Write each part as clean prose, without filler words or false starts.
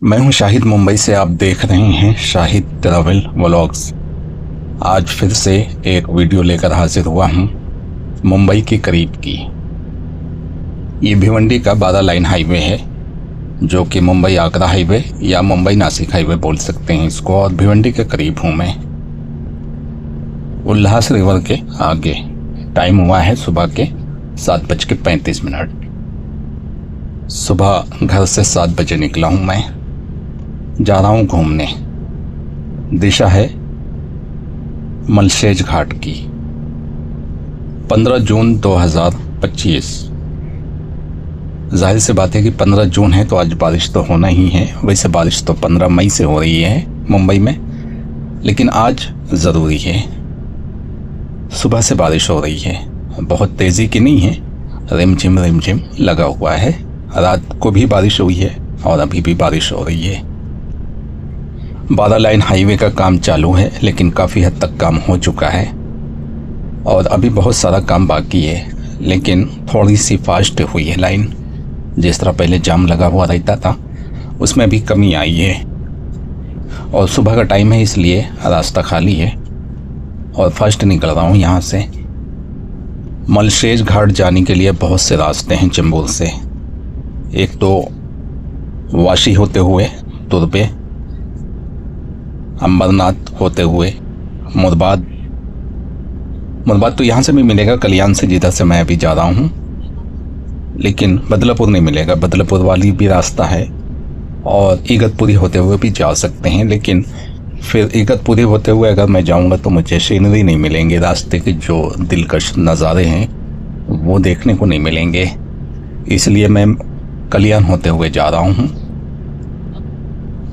मैं हूं शाहिद, मुंबई से आप देख रहे हैं शाहिद ट्रैवल व्लॉग्स। आज फिर से एक वीडियो लेकर हाजिर हुआ हूं मुंबई के करीब की। ये भिवंडी का 12 लाइन हाईवे है, जो कि मुंबई आगरा हाईवे या मुंबई नासिक हाईवे बोल सकते हैं इसको। और भिवंडी के करीब हूं मैं, उल्लास रिवर के आगे। टाइम हुआ है सुबह के 7:35। सुबह घर से 7 बजे निकला हूं मैं। जा रहा हूं घूमने। दिशा है मलशेज घाट की। 15 जून 2025। जाहिर सी बात है कि 15 जून है तो आज बारिश तो होना ही है। वैसे बारिश तो 15 मई से हो रही है मुंबई में, लेकिन आज ज़रूरी है। सुबह से बारिश हो रही है, बहुत तेज़ी की नहीं है, रिमझिम लगा हुआ है। रात को भी बारिश हुई है और अभी भी बारिश हो रही है। 12 लाइन हाईवे का काम चालू है, लेकिन काफ़ी हद तक काम हो चुका है और अभी बहुत सारा काम बाकी है। लेकिन थोड़ी सी फास्ट हुई है लाइन। जिस तरह पहले जाम लगा हुआ रहता था उसमें भी कमी आई है। और सुबह का टाइम है इसलिए रास्ता खाली है और फास्ट निकल रहा हूँ यहाँ से। मलशेज घाट जाने के लिए बहुत से रास्ते हैं चेंबूर से। एक तो वाशी होते हुए तुर्बे, अंबरनाथ होते हुए मुरबाद तो यहाँ से भी मिलेगा, कल्याण से जिधर से मैं अभी जा रहा हूँ। लेकिन बदलापुर नहीं मिलेगा, बदलापुर वाली भी रास्ता है। और इगतपुरी होते हुए भी जा सकते हैं, लेकिन फिर इगतपुरी होते हुए अगर मैं जाऊँगा तो मुझे सीनरी नहीं मिलेंगे। रास्ते के जो दिलकश नज़ारे हैं वो देखने को नहीं मिलेंगे, इसलिए मैं कल्याण होते हुए जा रहा हूँ।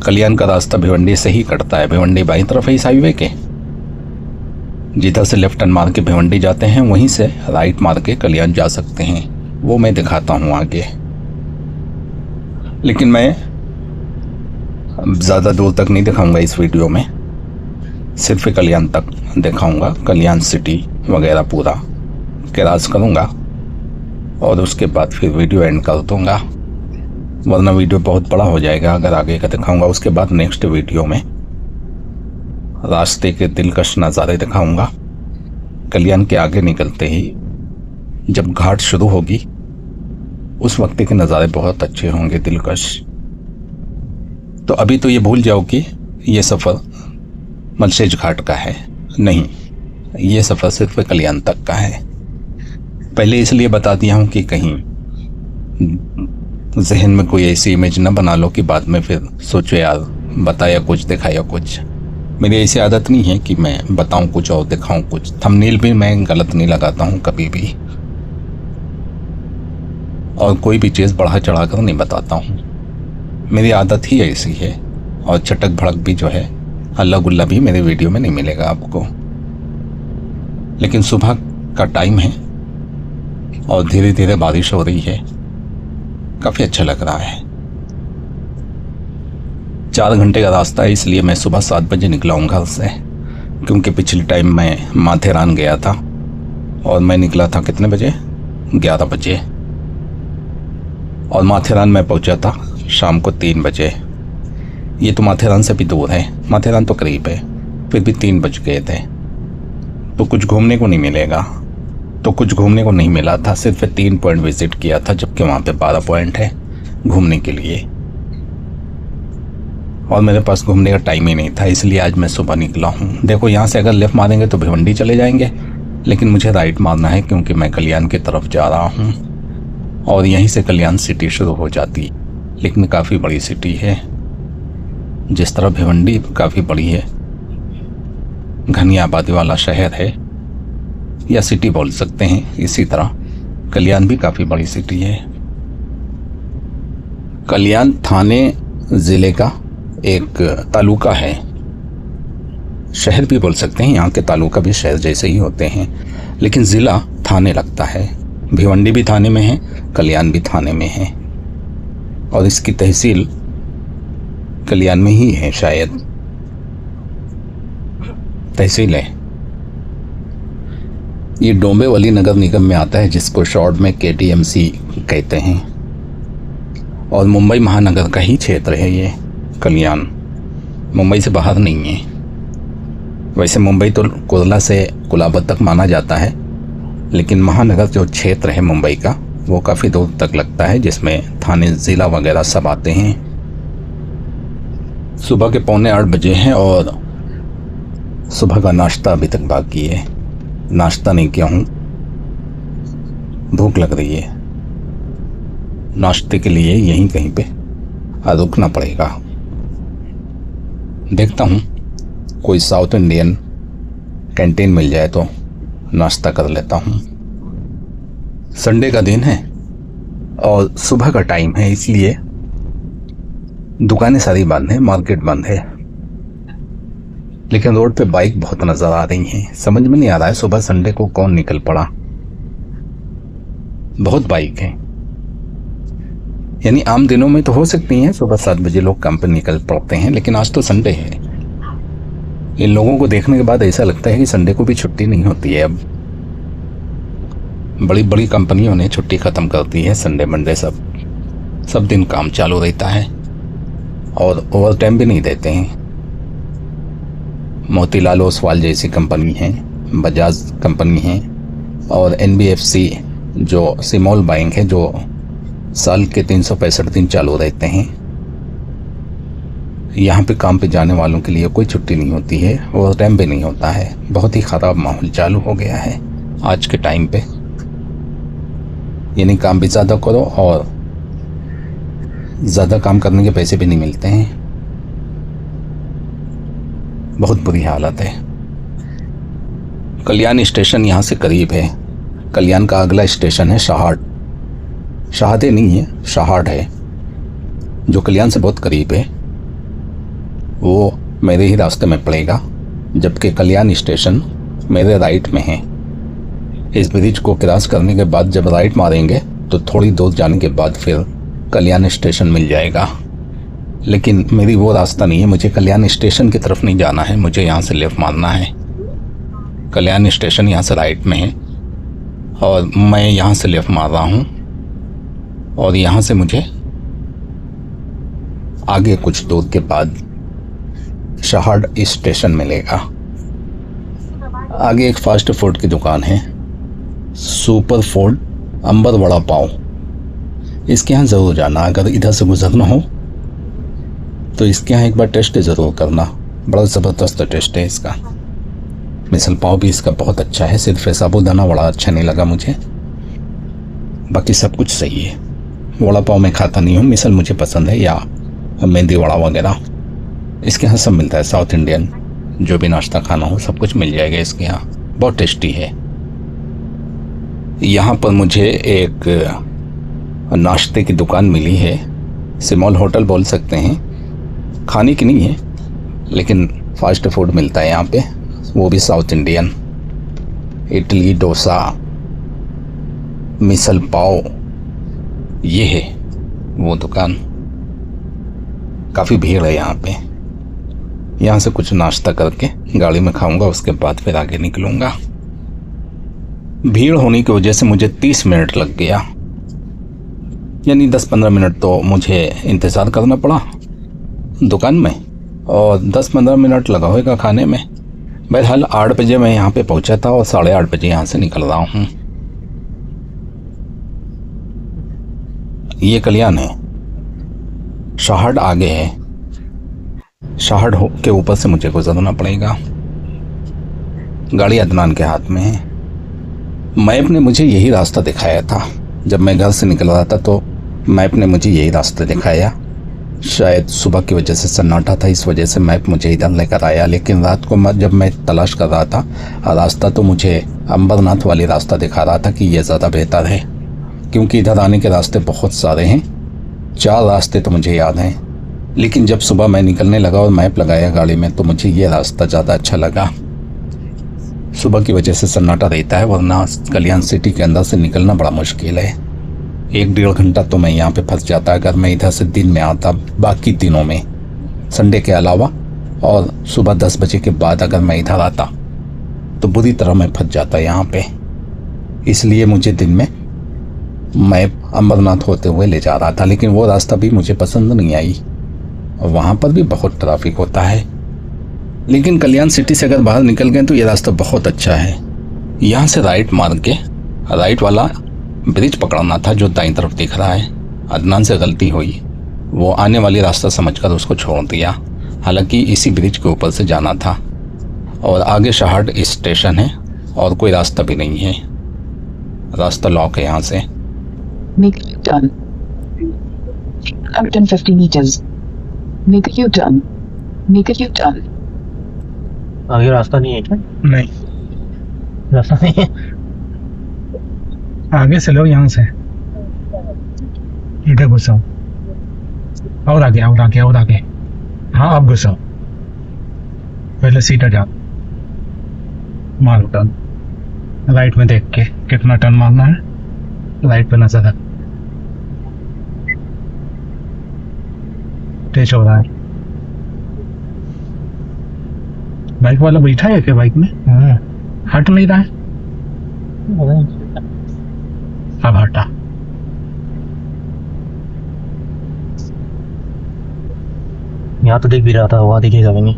कल्याण का रास्ता भिवंडी से ही कटता है। भिवंडी बाईं तरफ है इस हाईवे के। जिधर से लेफ्ट टर्न मार के भिवंडी जाते हैं, वहीं से राइट मार के कल्याण जा सकते हैं। वो मैं दिखाता हूँ आगे। लेकिन मैं ज़्यादा दूर तक नहीं दिखाऊंगा इस वीडियो में, सिर्फ कल्याण तक दिखाऊंगा। कल्याण सिटी वगैरह पूरा क्रॉस करूँगा और उसके बाद फिर वीडियो एंड कर दूँगा, वरना वीडियो बहुत बड़ा हो जाएगा अगर आगे का दिखाऊंगा। उसके बाद नेक्स्ट वीडियो में रास्ते के दिलकश नज़ारे दिखाऊंगा। कल्याण के आगे निकलते ही जब घाट शुरू होगी उस वक्त के नज़ारे बहुत अच्छे होंगे, दिलकश। तो अभी तो ये भूल जाओ कि ये सफ़र मलशेज घाट का है, नहीं, ये सफ़र सिर्फ कल्याण तक का है। पहले इसलिए बता दिया हूँ कि कहीं जहन में कोई ऐसी इमेज न बना लो कि बाद में फिर सोचो यार बताया कुछ दिखाया कुछ। मेरी ऐसी आदत नहीं है कि मैं बताऊं कुछ और दिखाऊं कुछ। थंबनेल भी मैं गलत नहीं लगाता हूं कभी भी, और कोई भी चीज़ बढ़ा चढ़ा कर नहीं बताता हूं। मेरी आदत ही ऐसी है। और चटक भड़क भी जो है, हल्ला गुल्ला भी मेरे वीडियो में नहीं मिलेगा आपको। लेकिन सुबह का टाइम है और धीरे धीरे बारिश हो रही है, काफ़ी अच्छा लग रहा है। 4 घंटे का रास्ता है, इसलिए मैं सुबह 7 बजे निकला हूँ घर से। क्योंकि पिछले टाइम मैं माथेरान गया था और मैं निकला था कितने बजे, 11 बजे, और माथेरान में पहुँचा था शाम को 3 बजे। ये तो माथेरान से भी दूर है, माथेरान तो करीब है, फिर भी 3 बज गए थे। तो कुछ घूमने को नहीं मिलेगा, तो कुछ घूमने को नहीं मिला था। सिर्फ 3 पॉइंट विजिट किया था, जबकि वहाँ पे 12 पॉइंट है घूमने के लिए। और मेरे पास घूमने का टाइम ही नहीं था, इसलिए आज मैं सुबह निकला हूँ। देखो यहाँ से अगर लेफ्ट मारेंगे तो भिवंडी चले जाएंगे, लेकिन मुझे राइट मारना है क्योंकि मैं कल्याण की तरफ जा रहा हूँ और यहीं से कल्याण सिटी शुरू हो जाती। लेकिन काफ़ी बड़ी सिटी है, जिस तरह भिवंडी काफ़ी बड़ी है, घनी आबादी वाला शहर है या सिटी बोल सकते हैं, इसी तरह कल्याण भी काफ़ी बड़ी सिटी है। कल्याण थाने ज़िले का एक तालुका है, शहर भी बोल सकते हैं। यहाँ के तालुका भी शहर जैसे ही होते हैं, लेकिन ज़िला थाने लगता है। भिवंडी भी थाने में है, कल्याण भी थाने में है, और इसकी तहसील कल्याण में ही है, शायद तहसील है। ये डोंबिवली नगर निगम में आता है, जिसको शॉर्ट में KTMC कहते हैं, और मुंबई महानगर का ही क्षेत्र है ये। कल्याण मुंबई से बाहर नहीं है। वैसे मुंबई तो कुर्ला से कुलाबा तक माना जाता है, लेकिन महानगर जो क्षेत्र है मुंबई का वो काफ़ी दूर तक लगता है, जिसमें थाने ज़िला वगैरह सब आते हैं। सुबह के 7:45 बजे हैं और सुबह का नाश्ता अभी तक बाकी है। नाश्ता नहीं किया हूँ, भूख लग रही है। नाश्ते के लिए यहीं कहीं पे रुकना पड़ेगा। देखता हूँ कोई साउथ इंडियन कैंटीन मिल जाए तो नाश्ता कर लेता हूँ। संडे का दिन है और सुबह का टाइम है, इसलिए दुकानें सारी बंद हैं, मार्केट बंद है। लेकिन रोड पे बाइक बहुत नजर आ रही हैं। समझ में नहीं आ रहा है सुबह संडे को कौन निकल पड़ा। बहुत बाइक हैं, यानी आम दिनों में तो हो सकती हैं, सुबह 7 बजे लोग काम पर निकल पड़ते हैं, लेकिन आज तो संडे है। इन लोगों को देखने के बाद ऐसा लगता है कि संडे को भी छुट्टी नहीं होती है। अब बड़ी बड़ी कंपनियों ने छुट्टी ख़त्म कर दी है। संडे मंडे सब दिन काम चालू रहता है और ओवर टाइम भी नहीं देते हैं। मोतीलाल ओसवाल जैसी कंपनी है, बजाज कंपनी है और NBFC जो स्मॉल बैंक है, जो साल के 365 दिन चालू रहते हैं। यहाँ पे काम पे जाने वालों के लिए कोई छुट्टी नहीं होती है और टाइम भी नहीं होता है। बहुत ही ख़राब माहौल चालू हो गया है आज के टाइम पे। यानी काम भी ज़्यादा करो और ज़्यादा काम करने के पैसे भी नहीं मिलते हैं। बहुत बुरी हालत है। कल्याण स्टेशन यहाँ से करीब है। कल्याण का अगला स्टेशन है शहाड। शहादे नहीं है, शहाड है, जो कल्याण से बहुत करीब है। वो मेरे ही रास्ते में पड़ेगा, जबकि कल्याण स्टेशन मेरे राइट में है। इस ब्रिज को क्रॉस करने के बाद जब राइट मारेंगे तो थोड़ी दूर जाने के बाद फिर कल्याण स्टेशन मिल जाएगा। लेकिन मेरी वो रास्ता नहीं है, मुझे कल्याण स्टेशन की तरफ नहीं जाना है, मुझे यहाँ से लेफ्ट मारना है। कल्याण स्टेशन यहाँ से राइट में है और मैं यहाँ से लेफ्ट मार रहा हूँ और यहाँ से मुझे आगे कुछ दूर के बाद शहाड स्टेशन मिलेगा। आगे एक फास्ट फूड की दुकान है, सुपर फूड अंबर वड़ा पाव। इसके यहाँ ज़रूर जाना, अगर इधर से गुजरना हो तो इसके यहाँ एक बार टेस्ट ज़रूर करना। बड़ा ज़बरदस्त टेस्ट है इसका। मिसल पाव भी इसका बहुत अच्छा है, सिर्फ साबूदाना वड़ा अच्छा नहीं लगा मुझे, बाकी सब कुछ सही है। वड़ा पाव मैं खाता नहीं हूँ, मिसल मुझे पसंद है, या मेहंदी वड़ा वगैरह। इसके यहाँ सब मिलता है, साउथ इंडियन जो भी नाश्ता खाना हो सब कुछ मिल जाएगा इसके यहाँ। बहुत टेस्टी है। यहाँ पर मुझे एक नाश्ते की दुकान मिली है, स्मॉल होटल बोल सकते हैं। खाने की नहीं है, लेकिन फास्ट फूड मिलता है यहाँ पे, वो भी साउथ इंडियन। इडली, डोसा, मिसल पाव, ये है वो दुकान। काफ़ी भीड़ है यहाँ पे। यहाँ से कुछ नाश्ता करके गाड़ी में खाऊंगा, उसके बाद फिर आगे निकलूंगा। भीड़ होने की वजह से मुझे 30 मिनट लग गया, यानी 10-15 मिनट तो मुझे इंतज़ार करना पड़ा दुकान में और 10-15 मिनट लगा होगा खाने में। बहरहाल 8 बजे मैं यहाँ पे पहुँचा था और 8:30 बजे यहाँ से निकल रहा हूँ। ये कल्याण है, शहाड आगे है। शहाड के ऊपर से मुझे गुजरना पड़ेगा। गाड़ी अदनान के हाथ में है। मैप ने मुझे यही रास्ता दिखाया था। जब मैं घर से निकल रहा था तो मैप ने मुझे यही रास्ता दिखाया। शायद सुबह की वजह से सन्नाटा था, इस वजह से मैप मुझे इधर लेकर आया। लेकिन रात को जब मैं तलाश कर रहा था रास्ता, तो मुझे अंबरनाथ वाली रास्ता दिखा रहा था कि यह ज़्यादा बेहतर है, क्योंकि इधर आने के रास्ते बहुत सारे हैं। 4 रास्ते तो मुझे याद हैं, लेकिन जब सुबह मैं निकलने लगा और मैप लगाया गाड़ी में तो मुझे ये रास्ता ज़्यादा अच्छा लगा। सुबह की वजह से सन्नाटा रहता है, वरना कल्याण सिटी के अंदर से निकलना बड़ा मुश्किल है। 1-1.5 घंटा तो मैं यहाँ पे फंस जाता अगर मैं इधर से दिन में आता। बाकी दिनों में, संडे के अलावा और सुबह 10 बजे के बाद अगर मैं इधर आता तो बुरी तरह मैं फंस जाता यहाँ पे। इसलिए मुझे दिन में मैप अंबरनाथ होते हुए ले जा रहा था, लेकिन वो रास्ता भी मुझे पसंद नहीं आई। और वहाँ पर भी बहुत ट्रैफिक होता है। लेकिन कल्याण सिटी से अगर बाहर निकल गए तो ये रास्ता बहुत अच्छा है। यहाँ से राइट मार के राइट वाला ब्रिज पकड़ना था जो दाईं तरफ दिख रहा है। अदनान से गलती हुई, वो आने वाली रास्ता समझकर उसको छोड़ दिया। हालांकि इसी ब्रिज के ऊपर से जाना था। और आगे शाहट स्टेशन है और कोई रास्ता भी नहीं है, रास्ता लॉक है यहाँ से। Make a U-turn. 150 meters. Make a U-turn. Make a U-turn. आगे रास्ता नहीं है क्या? नहीं, रास्ता नहीं है। आगे से लो, यहाँ से इधर घुसो और आगे और आगे और आगे। हाँ, अब घुसो, पहले सीधा जाओ, मारो टर्न। राइट में देख के कितना टर्न मारना है, राइट पे नजर रख। तेज हो रहा है। बाइक वाला बैठा है क्या बाइक में? हट नहीं रहा है, अब हटा। यहाँ तो दिख भी रहा था, वहाँ दिखेगा भी नहीं।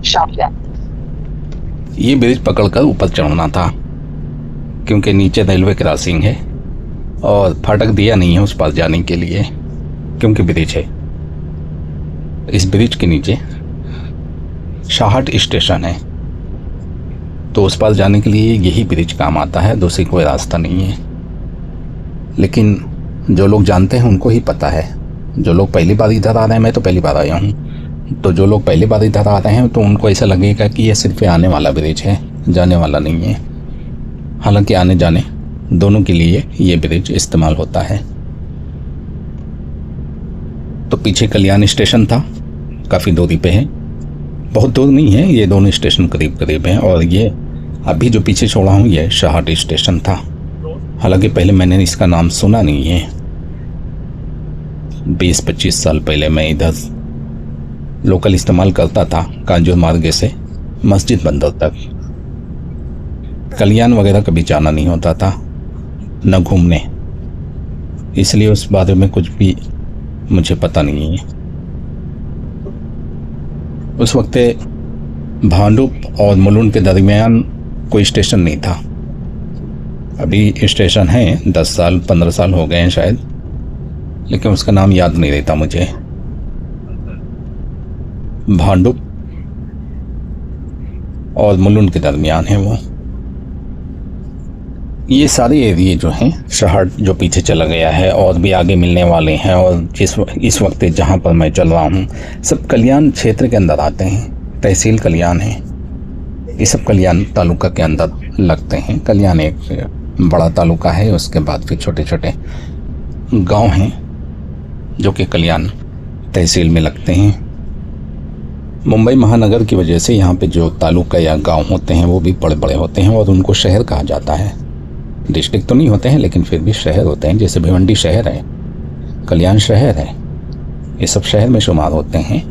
Sharp left. ये ब्रिज पकड़कर ऊपर चढ़ना था क्योंकि नीचे रेलवे क्रॉसिंग है और फाटक दिया नहीं है उस पार जाने के लिए क्योंकि ब्रिज है। इस ब्रिज के नीचे शाहट स्टेशन है, तो उस पार जाने के लिए यही ब्रिज काम आता है, दूसरी कोई रास्ता नहीं है। लेकिन जो लोग जानते हैं उनको ही पता है। जो लोग पहली बार इधर आ रहे हैं, मैं तो पहली बार आया हूँ, तो जो लोग पहली बार इधर आ रहे हैं तो उनको ऐसा लगेगा कि ये सिर्फ आने वाला ब्रिज है, जाने वाला नहीं है। हालांकि आने जाने दोनों के लिए ये ब्रिज इस्तेमाल होता है। तो पीछे कल्याण स्टेशन था, काफ़ी दूरी पे है, बहुत दूर नहीं है, ये दोनों स्टेशन करीब करीब हैं। और ये अभी जो पीछे छोड़ा हूँ ये शाहट स्टेशन था। हालांकि पहले मैंने इसका नाम सुना नहीं है। 20-25 साल पहले मैं इधर लोकल इस्तेमाल करता था, कांजूर मार्ग से मस्जिद बंदर तक। कल्याण वगैरह कभी जाना नहीं होता था, न घूमने, इसलिए उस बारे में कुछ भी मुझे पता नहीं है। उस वक्त भांडुप और मुलुंड के दरमियान कोई स्टेशन नहीं था। अभी स्टेशन है, 10 साल 15 साल हो गए हैं शायद, लेकिन उसका नाम याद नहीं रहता मुझे। भांडुप और मुलुंड के दरमियान है वो। ये सारे एरिए जो हैं, शहर जो पीछे चला गया है और भी आगे मिलने वाले हैं, और इस वक्त जहाँ पर मैं चल रहा हूँ, सब कल्याण क्षेत्र के अंदर आते हैं। तहसील कल्याण है, ये सब कल्याण तालुका के अंदर लगते हैं। कल्याण एक बड़ा तालुका है, उसके बाद फिर छोटे छोटे गांव हैं जो कि कल्याण तहसील में लगते हैं। मुंबई महानगर की वजह से यहाँ पे जो तालुका या गांव होते हैं वो भी बड़े बड़े होते हैं और उनको शहर कहा जाता है। डिस्ट्रिक्ट तो नहीं होते हैं लेकिन फिर भी शहर होते हैं। जैसे भिवंडी शहर है, कल्याण शहर है, ये सब शहर में शुमार होते हैं।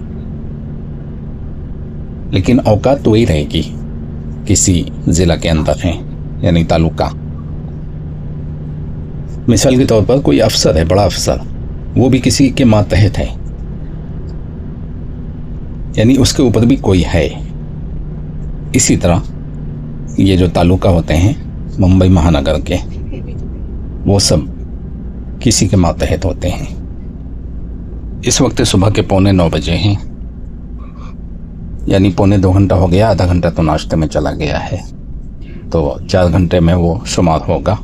लेकिन औकात तो वही रहेगी, किसी जिला के अंदर है, यानी तालुका। मिसाल के तौर पर कोई अफसर है, बड़ा अफसर, वो भी किसी के मातहत है, यानी उसके ऊपर भी कोई है। इसी तरह ये जो तालुका होते हैं मुंबई महानगर के, वो सब किसी के मातहत होते हैं। इस वक्त सुबह के 8:45 बजे हैं, यानी 1.25 घंटा हो गया। आधा घंटा तो नाश्ते में चला गया है, तो 4 घंटे में वो शुमार होगा,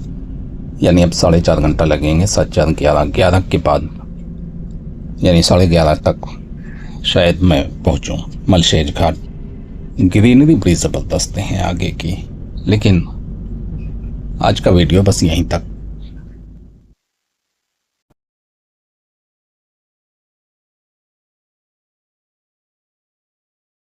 यानी अब 4.5 घंटा लगेंगे। 7, 4, 11 के बाद, यानी 11:30 तक शायद मैं पहुंचूं मलशेज घाट। ग्रीनरी बड़ी ज़बरदस्त हैं आगे की। लेकिन आज का वीडियो बस यहीं तक।